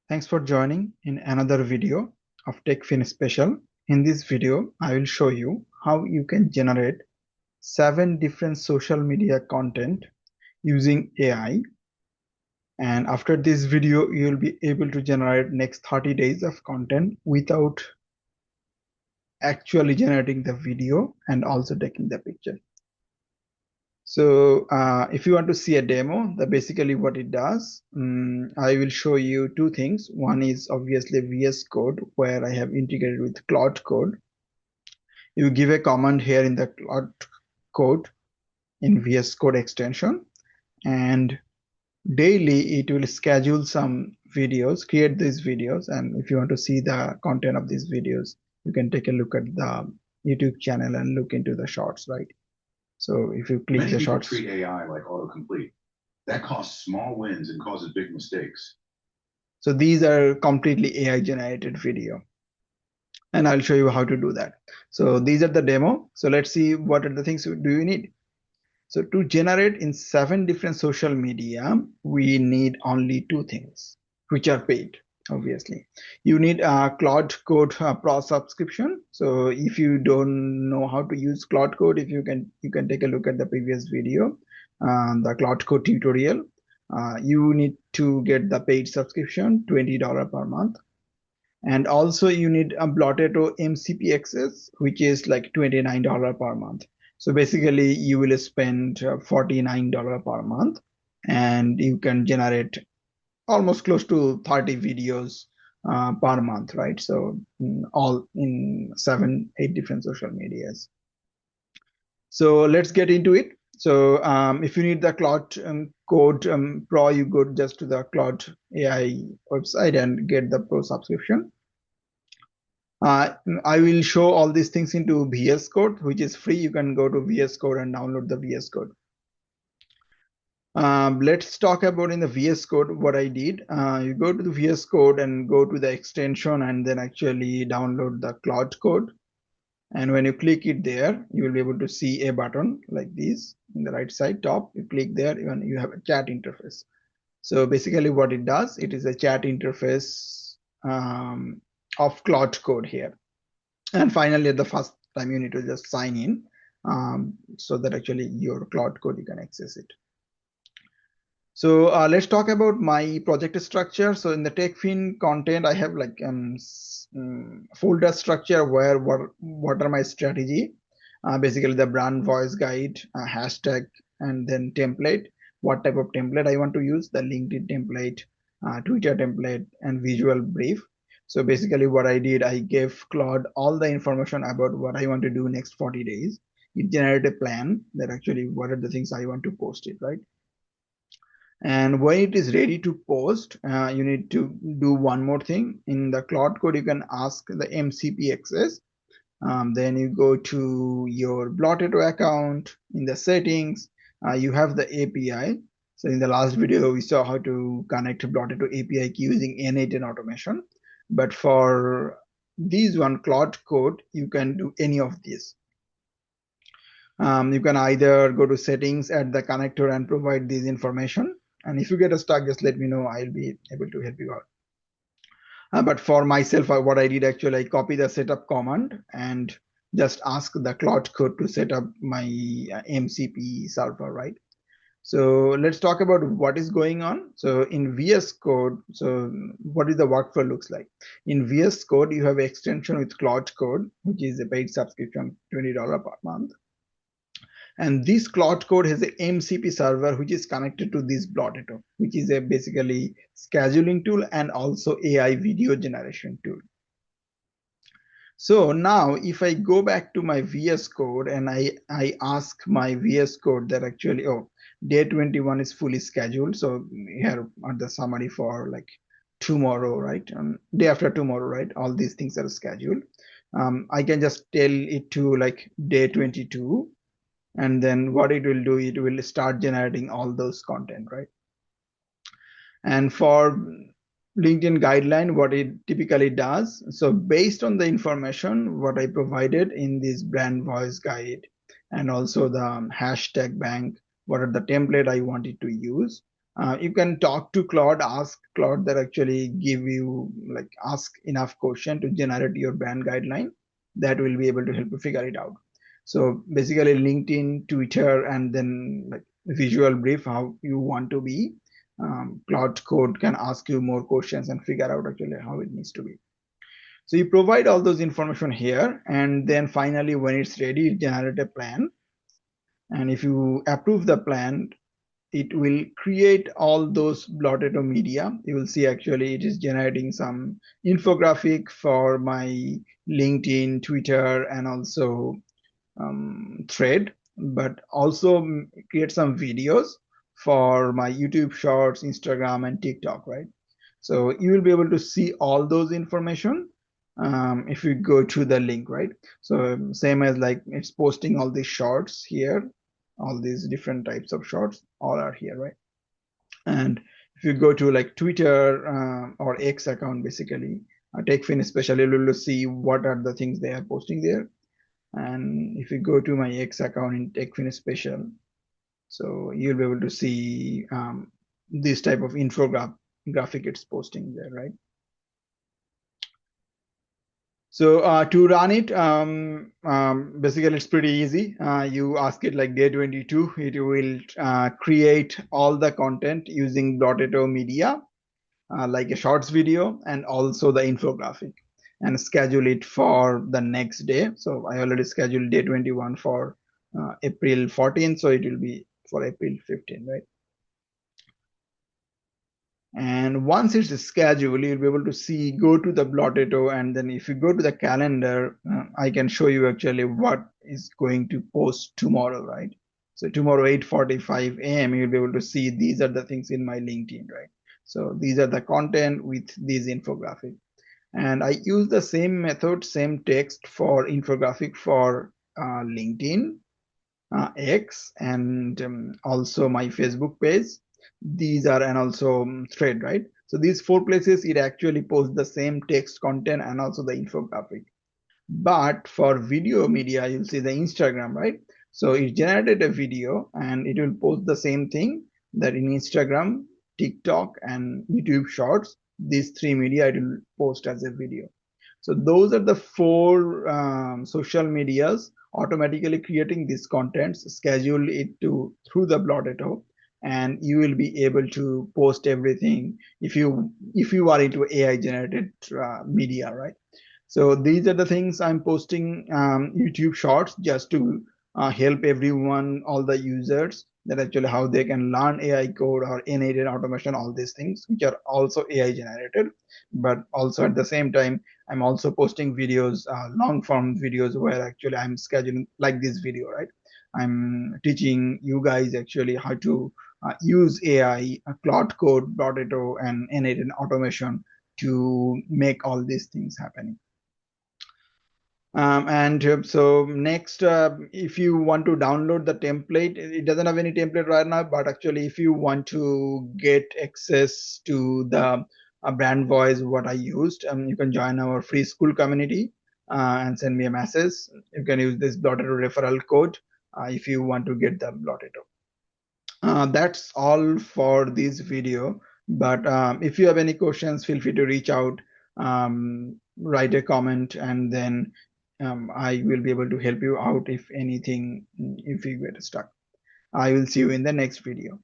Thanks for joining in another video of TechFin Special. In this video, I will show you how you can generate 7 different social media content using AI. And after this video, you will be able to generate next 30 days of content without actually generating the video and also taking the picture. So if you want to see a demo, basically what it does, I will show you two things. One is obviously VS Code, where I have integrated with Cloud Code. You give a command here in the Cloud Code in VS Code extension, and daily it will schedule some videos, create these videos, and if you want to see the content of these videos, you can take a look at the YouTube channel and look into the shorts, right? So if you click the shorts, treat AI like autocomplete. That costs small wins and causes big mistakes. So these are completely AI generated video, and I'll show you how to do that. So these are the demo. So let's see what are the things do you need. So to generate in 7 different social media, we need only 2 things, which are paid. Obviously, you need a Cloud Code Pro subscription. So if you don't know how to use Cloud Code, if you can take a look at the previous video, the Cloud Code tutorial. You need to get the paid subscription, $20 per month. And also you need a Blotteto MCP access, which is like $29 per month. So basically you will spend $49 per month, and you can generate almost close to 30 videos per month, right? So all in 7-8 different social medias. So let's get into it. So if you need the Cloud Code Pro, you go just to the Cloud AI website and get the Pro subscription. I will show all these things into VS Code, which is free. You can go to VS Code and download the VS Code. Let's talk about in the VS Code what I did. You go to the VS Code and go to the extension and then actually download the Cloud Code. And when you click it there, you will be able to see a button like this in the right side top. You click there, and you have a chat interface. So basically what it does, it is a chat interface of Cloud Code here. And finally, at the first time, you need to just sign in so that actually your Cloud Code, you can access it. So let's talk about my project structure. So in the TechFin content, I have like folder structure where what are my strategy, basically the brand voice guide, hashtag, and then template. What type of template I want to use, the LinkedIn template, Twitter template, and visual brief. So basically what I did, I gave Claude all the information about what I want to do next 40 days. It generated a plan that actually what are the things I want to post it, right? And when it is ready to post, you need to do one more thing. In the Cloud Code, you can ask the MCP access. Then you go to your Blotteto account. In the settings, you have the API. So in the last video, we saw how to connect Blotteto API key using N8 automation. But for these one Cloud Code, you can do any of these. You can either go to settings, add the connector, and provide this information. And if you get stuck, just let me know. I'll be able to help you out. But for myself, what I did actually, I copy the setup command and just ask the Cloud Code to set up my MCP server, right? So let's talk about what is going on. So in VS Code, so what is the workflow looks like? In VS Code, you have extension with Cloud Code, which is a paid subscription, $20 per month. And this Cloud Code has a MCP server which is connected to this Blotteto, which is a basically scheduling tool and also AI video generation tool. So now if I go back to my VS Code and I ask my VS Code that actually, oh, day 21 is fully scheduled. So here are the summary for like tomorrow, right? Day after tomorrow, right? All these things are scheduled. I can just tell it to like day 22. And then what it will do, it will start generating all those content, right? And for LinkedIn guideline, what it typically does, so based on the information what I provided in this brand voice guide and also the hashtag bank, what are the template I wanted to use, You can talk to Claude, ask Claude that actually give you like ask enough question to generate your brand guideline that will be able to help you figure it out. So basically LinkedIn, Twitter, and then like visual brief how you want to be. Claude Code can ask you more questions and figure out actually how it needs to be. So you provide all those information here, and then finally when it's ready, you generate a plan. And if you approve the plan, it will create all those Blotto media. You will see actually it is generating some infographic for my LinkedIn, Twitter, and also thread, but also create some videos for my YouTube Shorts, Instagram, and TikTok, right? So you will be able to see all those information if you go to the link, right? So same as like it's posting all these shorts here, all these different types of shorts, all are here, right? And if you go to like Twitter or X account, basically, TechFin especially, will see what are the things they are posting there. And if you go to my X account in TechFin Special, so you'll be able to see this type of graphic it's posting there, right? So to run it, basically it's pretty easy. You ask it like day 22, it will create all the content using Blotto media, like a shorts video and also the infographic, and schedule it for the next day. So I already scheduled day 21 for April 14th, so it will be for April 15th, right? And once it's scheduled, you'll be able to see, go to the Blotto, and then if you go to the calendar, I can show you actually what is going to post tomorrow, right? So tomorrow 8:45 a.m. you'll be able to see these are the things in my LinkedIn, right? So these are the content with these infographic. And I use the same method, same text for infographic for LinkedIn, X, and also my Facebook page. These are, and also thread, right? So these four places, it actually posts the same text content and also the infographic. But for video media, you'll see the Instagram, right? So it generated a video and it will post the same thing that in Instagram, TikTok, and YouTube Shorts. These three media it will post as a video. So those are the four social medias automatically creating these contents, schedule it to through the Blotto, and you will be able to post everything if you are into AI generated media, right? So these are the things I'm posting YouTube Shorts just to help everyone, all the users, that actually how they can learn AI code or innate automation, all these things, which are also AI generated. But also at the same time, I'm also posting videos, long form videos where actually I'm scheduling like this video, right? I'm teaching you guys actually how to use AI, Cloud Code, Blotto, and innate automation to make all these things happening. And so next, if you want to download the template, it doesn't have any template right now, but actually if you want to get access to the brand voice, what I used, you can join our free school community and send me a message. You can use this Blotto referral code if you want to get the Blotto. That's all for this video, but if you have any questions, feel free to reach out, write a comment, and then I will be able to help you out if anything, if you get stuck. I will see you in the next video.